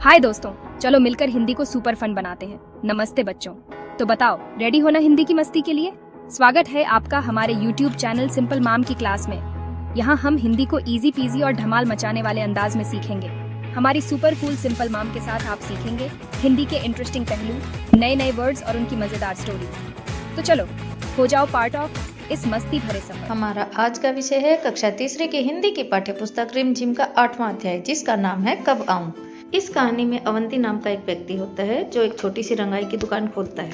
हाय दोस्तों, चलो मिलकर हिंदी को सुपर फन बनाते हैं। नमस्ते बच्चों। तो बताओ, रेडी हो ना हिंदी की मस्ती के लिए? स्वागत है आपका हमारे YouTube चैनल सिंपल मैम की क्लास में। यहाँ हम हिंदी को इजी पीजी और धमाल मचाने वाले अंदाज में सीखेंगे। हमारी सुपर कूल सिंपल मैम के साथ आप सीखेंगे हिंदी के इंटरेस्टिंग पहलू, नए नए वर्ड्स और उनकी मजेदार स्टोरी। तो चलो हो जाओ पार्ट ऑफ इस मस्ती भरे सफर। हमारा आज का विषय है कक्षा तीसरी की हिंदी की पाठ्य पुस्तक रिमझिम का 8वां अध्याय, जिसका नाम है कब आऊं। इस कहानी में अवंती नाम का एक व्यक्ति होता है जो एक छोटी सी रंगाई की दुकान खोलता है।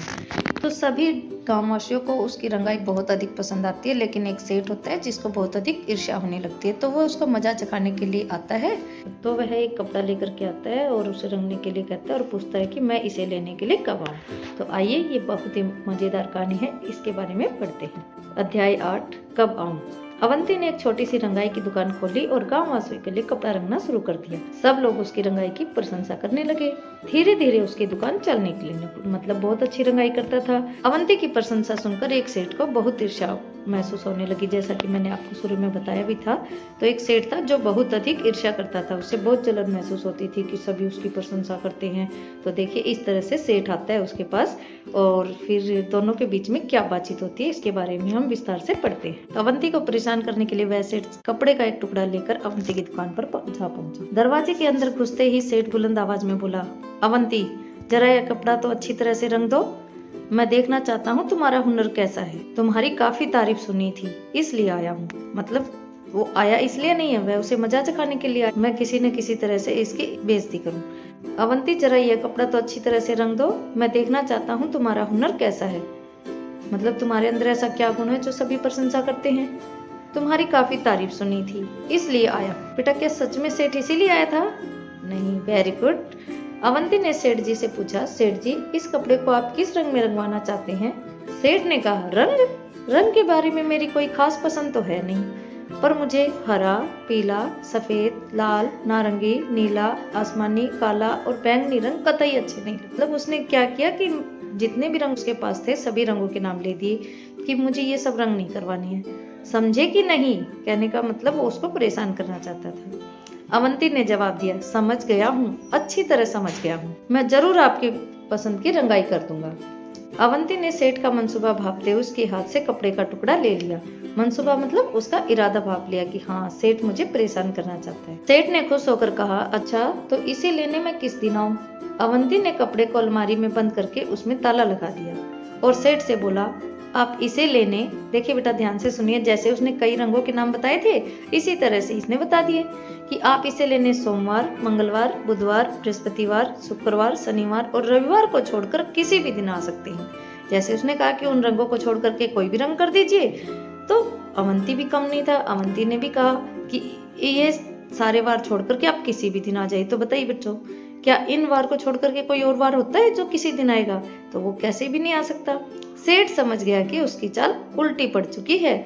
तो सभी गांववासियों को उसकी रंगाई बहुत अधिक पसंद आती है, लेकिन एक सेठ होता है जिसको बहुत अधिक ईर्ष्या होने लगती है। तो वो उसको मजा चखाने के लिए आता है। तो वह एक कपड़ा लेकर के आता है और उसे रंगने के लिए कहता है और पूछता है कि मैं इसे लेने के लिए कब आऊं। तो आइए, ये बहुत ही मजेदार कहानी है, इसके बारे में पढ़ते हैं। अध्याय 8, कब आऊं। अवंती ने एक छोटी सी रंगाई की दुकान खोली और गांव वासियों के लिए कपड़ा रंगना शुरू कर दिया। सब लोग उसकी रंगाई की प्रशंसा करने लगे। धीरे धीरे उसकी दुकान चलने के लिए मतलब बहुत अच्छी रंगाई करता था। अवंती की प्रशंसा सुनकर एक सेठ को बहुत ईर्ष्या महसूस होने लगी। जैसा कि मैंने आपको शुरू में बताया भी था, तो एक सेठ था जो बहुत अधिक ईर्ष्या करता था। उसे बहुत जलन महसूस होती थी कि सभी उसकी प्रशंसा करते हैं। तो देखिए, इस तरह से सेठ आता है उसके पास और फिर दोनों के बीच में क्या बातचीत होती है, इसके बारे में हम विस्तार से पढ़ते हैं। अवंती को परेशान करने के लिए वह सेठ कपड़े का एक टुकड़ा लेकर अवंती की दुकान पर जा पहुंचा। दरवाजे के अंदर घुसते ही सेठ बुलंद आवाज में बोला, अवंती, जरा यह कपड़ा तो अच्छी तरह से रंग दो। मैं देखना चाहता हूँ तुम्हारा हुनर कैसा है। तुम्हारी काफी तारीफ सुनी थी, इसलिए आया हूँ। मतलब वो आया इसलिए नहीं है, वह उसे मजा चखाने के लिए आया। मैं किसी न किसी तरह से इसकी बेइज्जती करूँ। अवंती, जरा यह कपड़ा तो अच्छी तरह से रंग दो। मैं देखना चाहता हूँ तुम्हारा हुनर कैसा है। मतलब तुम्हारे अंदर ऐसा क्या गुण है जो सभी प्रशंसा करते हैं। तुम्हारी काफी तारीफ सुनी थी, इसलिए आया। बेटा, क्या सच में सेठ इसीलिए आया था? नहीं। Very good. अवंती ने सेठ जी से पूछा, सेठ जी, इस कपड़े को आप किस रंग में रंगवाना चाहते हैं? सेठ ने कहा, रंग के बारे में मेरी कोई खास पसंद तो है नहीं, पर मुझे हरा, पीला, सफेद, लाल, नारंगी, नीला, आसमानी, काला और बैंगनी रंग कतई अच्छे नहीं लगते। मतलब उसने क्या किया कि जितने भी रंग उसके पास थे सभी रंगों के नाम ले दिए कि मुझे ये सब रंग नहीं करवाने हैं। समझे कि नहीं? कहने का मतलब वो उसको परेशान करना चाहता था। अवंती ने जवाब दिया, समझ गया हूँ, अच्छी तरह समझ गया हूँ। मैं जरूर आपकी पसंद की रंगाई कर दूंगा। अवंती ने सेठ का मंसूबा भांपते हुए उसके हाथ से कपड़े का टुकड़ा ले लिया। मंसूबा मतलब उसका इरादा भांप लिया कि हाँ, सेठ मुझे परेशान करना चाहता है। सेठ ने खुश होकर कहा, अच्छा तो इसे लेने में किस दिन आऊं? अवंती ने कपड़े को अलमारी में बंद करके उसमें ताला लगा दिया और सेठ से बोला, आप इसे लेने, देखिए बेटा ध्यान से सुनिए, जैसे उसने कई रंगों के नाम बताए थे इसी तरह से इसने बता दिए कि आप इसे लेने सोमवार, मंगलवार, बुधवार, बृहस्पतिवार, शुक्रवार, शनिवार और रविवार को छोड़कर किसी भी दिन आ सकते हैं। जैसे उसने कहा कि उन रंगों को छोड़ करके कोई भी रंग कर दीजिए, तो अवंती भी कम नहीं था। अवंती ने भी कहा कि ये सारे वार छोड़ करके आप किसी भी दिन आ जाइए। तो बताइए बच्चों, क्या इन वार को छोड़ करके कोई और वार होता है जो किसी दिन आएगा? तो वो कैसे भी नहीं आ सकता। सेठ समझ गया कि उसकी चाल उल्टी पड़ चुकी है,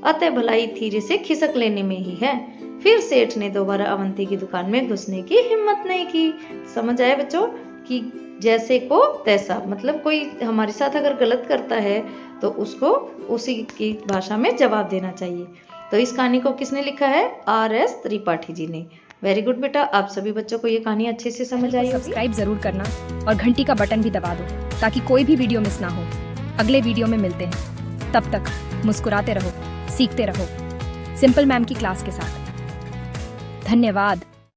अतः भलाई धीरे से खिसक लेने में ही है। फिर सेठ ने दोबारा अवंती की दुकान में घुसने की हिम्मत नहीं की। समझ आए बच्चों कि जैसे को तैसा, मतलब कोई हमारे साथ अगर गलत करता है तो उसको उसी की भाषा में जवाब देना चाहिए। तो इस कहानी को किसने लिखा है? RS त्रिपाठी जी ने। वेरी गुड बेटा, आप सभी बच्चों को ये कहानी अच्छे से समझ आई होगी। सब्सक्राइब जरूर करना और घंटी का बटन भी दबा दो ताकि कोई भी वीडियो मिस ना हो। अगले वीडियो में मिलते हैं, तब तक मुस्कुराते रहो, सीखते रहो सिंपल मैम की क्लास के साथ। धन्यवाद।